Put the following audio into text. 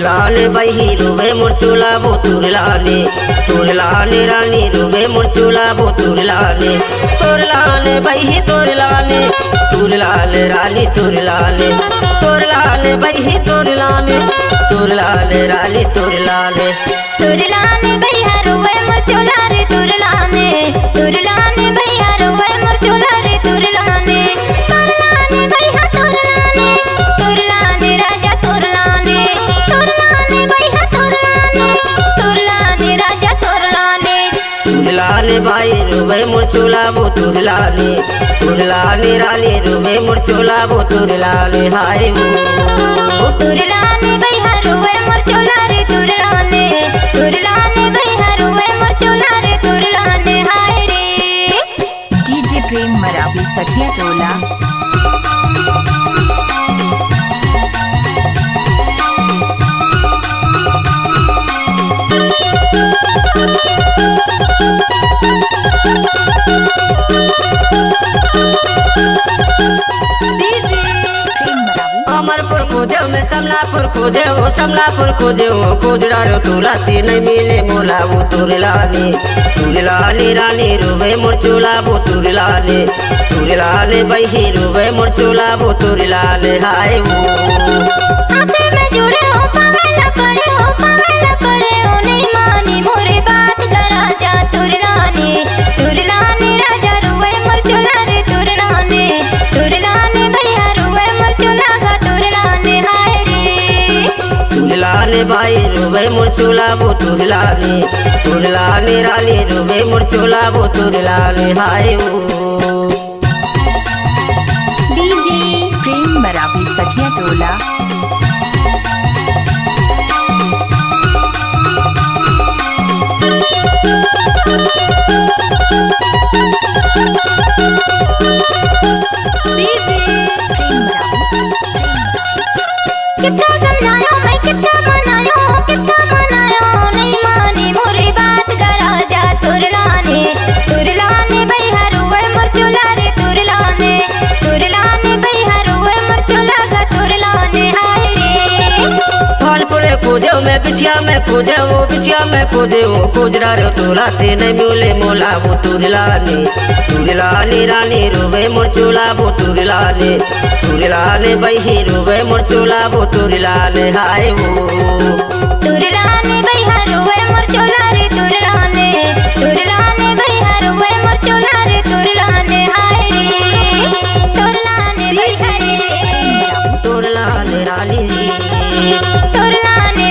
तुरलाने बही रुबे मुरचुला बो तुरलाने रानी रुबे मुरचुला बो तुरलाने बही तुरलाने रानी तुरलाने बही तुरलाने रानी तुरलाने भैया रुबे मुरचुला रे तुरलाने भैया रुबे मुरचुला रे तुरलाने भैया तुरलाने राजा तुरलाने भैया तुरलाने राजा तुरलाने भाई रुबे मुरचुला बो तुरलाने रानी रुबे मुरचुला बो तुरलाने हाय वो तुरलाने भैया रुबे मुरचुला रे तुरलाने भैया रुबे मुरचुला रे तुरलाने हाय रे। डीजे प्रेम मरावी सखिया टोला। अमरपुर खोजे में समलापुर खोजे हो कोजरा रो तुलाती नहीं मिले मोला वो तुरलाने रानी रुबे मुरचुला बो तुरलाने बही रुबे मुरचुला बो तुरलाने हाय वो हाथे में जुड़े हो पावेला पड़े हो नहीं मानी मोरे बात करा जा तुरलाने राजा रुबे मुरचुला रे तुरलाने भैया रुबे मुरचुला का तुरलाने हाय रे। तुरलाने भाई रुबे मुरचुला बो तुरलाने रानी रुबे मुरचुला बो तुरलाने हाय वो डीजे प्रेम मरावी सखिया टोला। डीजे प्रेम मरावी कितना समझायो मैं कितना मनायो नहीं मानी मोरी बात करा जा तुरलाने भैया रुबे मुरचुला रे तुरलाने भैया रुबे मुरचुला का तुरलाने हाय रे। फलपुरे खोजे मैं बिछिया में खोजे हो कोजरा रो तुलाते नहीं मिले मोला वो तुरलाने रानी रुबे मुरचुला बो तुरलाने बही रुबे मुरचुला बो तुरलाने हाय वो तुरलाने भैया रुबे मुरचुला रे तुरलाने भैया रुबे मुरचुला रे तुरलाने हाय रे। तुरलाने भैया रे तुरलाने रानी तुरलाने